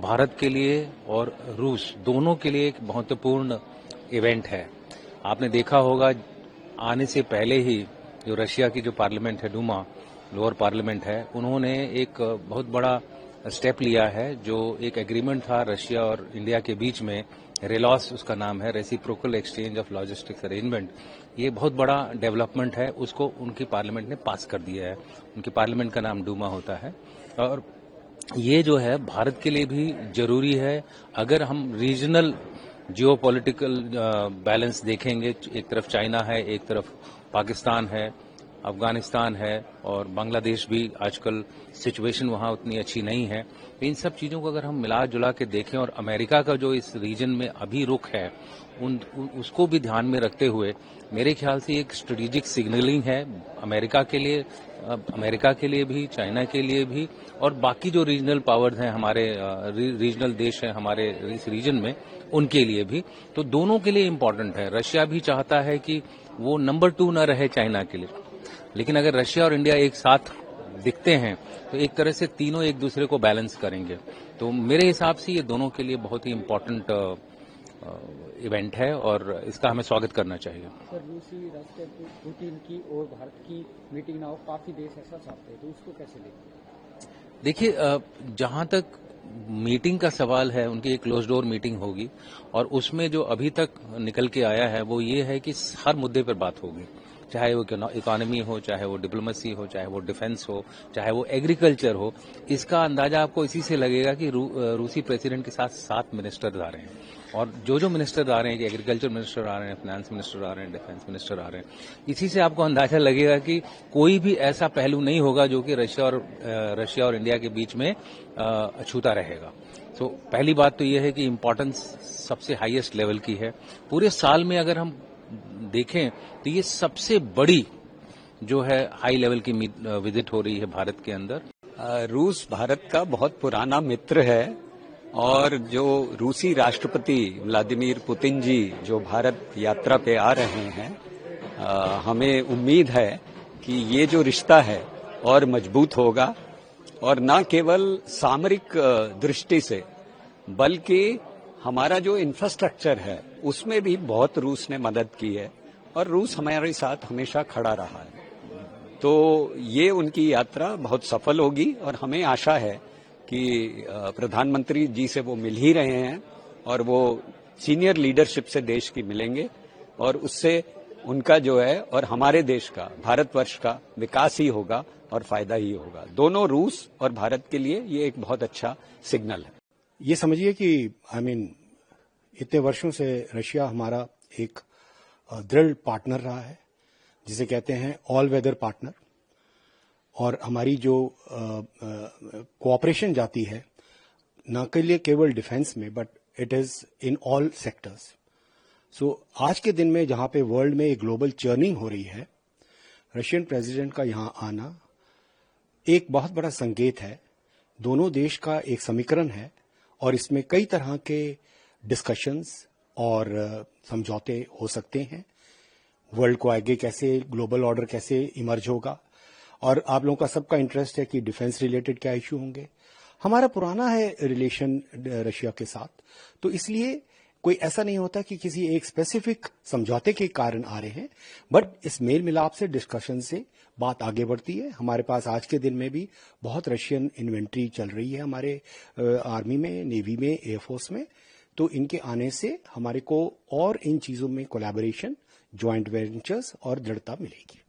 भारत के लिए और रूस दोनों के लिए एक महत्वपूर्ण इवेंट है। आपने देखा होगा आने से पहले ही जो रशिया की जो पार्लियामेंट है, डूमा लोअर पार्लियामेंट है, उन्होंने एक बहुत बड़ा स्टेप लिया है। जो एक एग्रीमेंट था रशिया और इंडिया के बीच में, रेलॉस उसका नाम है, reciprocal exchange of logistics arrangement, ये बहुत बड़ा डेवलपमेंट है। उसको उनकी पार्लियामेंट ने पास कर दिया है। उनकी पार्लियामेंट का नाम डूमा होता है और ये जो है भारत के लिए भी जरूरी है। अगर हम रीजनल जियोपॉलिटिकल बैलेंस देखेंगे, एक तरफ चाइना है, एक तरफ पाकिस्तान है, अफगानिस्तान है और बांग्लादेश भी, आजकल सिचुएशन वहां उतनी अच्छी नहीं है। तो इन सब चीजों को अगर हम मिला जुला के देखें और अमेरिका का जो इस रीजन में अभी रुख है उसको भी ध्यान में रखते हुए मेरे ख्याल से एक स्ट्रेटेजिक सिग्नलिंग है अमेरिका के लिए भी, चाइना के लिए भी और बाकी जो रीजनल पावर्स हैं, हमारे रीजनल देश हैं हमारे इस रीजन में, उनके लिए भी। तो दोनों के लिए इम्पोर्टेंट है। रशिया भी चाहता है कि वो नंबर 2 न रहे चाइना के लिए, लेकिन अगर रशिया और इंडिया एक साथ दिखते हैं तो एक तरह से तीनों एक दूसरे को बैलेंस करेंगे। तो मेरे हिसाब से ये दोनों के लिए बहुत ही इम्पोर्टेंट इवेंट है और इसका हमें स्वागत करना चाहिए। सर, रूसी राष्ट्रपति पुतिन की और भारत की मीटिंग ना हो, काफी देश ऐसा चाहते हैं, तो उसको कैसे देखते? देखिए, जहां तक मीटिंग का सवाल है, उनकी एक क्लोज डोर मीटिंग होगी और उसमें जो अभी तक निकल के आया है वो ये है कि हर मुद्दे पर बात होगी, चाहे वो इकोनॉमी हो, चाहे वो डिप्लोमेसी हो, चाहे वो डिफेंस हो, चाहे वो एग्रीकल्चर हो। इसका अंदाजा आपको इसी से लगेगा कि रूसी प्रेसिडेंट के साथ 7 मिनिस्टर आ रहे हैं और जो मिनिस्टर आ रहे हैं, कि एग्रीकल्चर मिनिस्टर आ रहे हैं, फाइनेंस मिनिस्टर आ रहे हैं, डिफेंस मिनिस्टर आ रहे हैं, इसी से आपको अंदाजा लगेगा कि कोई भी ऐसा पहलू नहीं होगा जो कि रशिया और इंडिया के बीच में अछूता रहेगा। तो पहली बात तो यह है कि इम्पोर्टेंस सबसे हाईएस्ट लेवल की है। पूरे साल में अगर हम देखें तो ये सबसे बड़ी जो है हाई लेवल की विजिट हो रही है भारत के अंदर। रूस भारत का बहुत पुराना मित्र है और जो रूसी राष्ट्रपति व्लादिमीर पुतिन जी जो भारत यात्रा पे आ रहे हैं, हमें उम्मीद है कि ये जो रिश्ता है और मजबूत होगा और न केवल सामरिक दृष्टि से बल्कि हमारा जो इंफ्रास्ट्रक्चर है उसमें भी बहुत रूस ने मदद की है और रूस हमारे साथ हमेशा खड़ा रहा है। तो ये उनकी यात्रा बहुत सफल होगी और हमें आशा है कि प्रधानमंत्री जी से वो मिल ही रहे हैं और वो सीनियर लीडरशिप से देश की मिलेंगे और उससे उनका जो है और हमारे देश का, भारतवर्ष का विकास ही होगा और फायदा ही होगा। दोनों रूस और भारत के लिए ये एक बहुत अच्छा सिग्नल है। ये समझिए कि इतने वर्षों से रशिया हमारा एक दृढ़ पार्टनर रहा है, जिसे कहते हैं ऑल वेदर पार्टनर, और हमारी जो कोऑपरेशन जाती है न के लिए केवल डिफेंस में, but it is in all sectors. So आज के दिन में जहां पे वर्ल्ड में एक ग्लोबल चर्निंग हो रही है, रशियन प्रेसिडेंट का यहां आना एक बहुत बड़ा संकेत है। दोनों देश का एक समीकरण है और इसमें कई तरह के डिस्कशंस और समझौते हो सकते हैं। वर्ल्ड को आगे कैसे, ग्लोबल ऑर्डर कैसे इमर्ज होगा, और आप लोगों का सबका इंटरेस्ट है कि डिफेंस रिलेटेड क्या इश्यू होंगे। हमारा पुराना है रिलेशन रशिया के साथ, तो इसलिए कोई ऐसा नहीं होता कि किसी एक स्पेसिफिक समझौते के कारण आ रहे हैं, बट इस मेल मिलाप से, डिस्कशन से बात आगे बढ़ती है। हमारे पास आज के दिन में भी बहुत रशियन इन्वेंट्री चल रही है हमारे आर्मी में, नेवी में, एयरफोर्स में। तो इनके आने से हमारे को और इन चीजों में कोलैबोरेशन, ज्वाइंट वेंचर्स और दृढ़ता मिलेगी।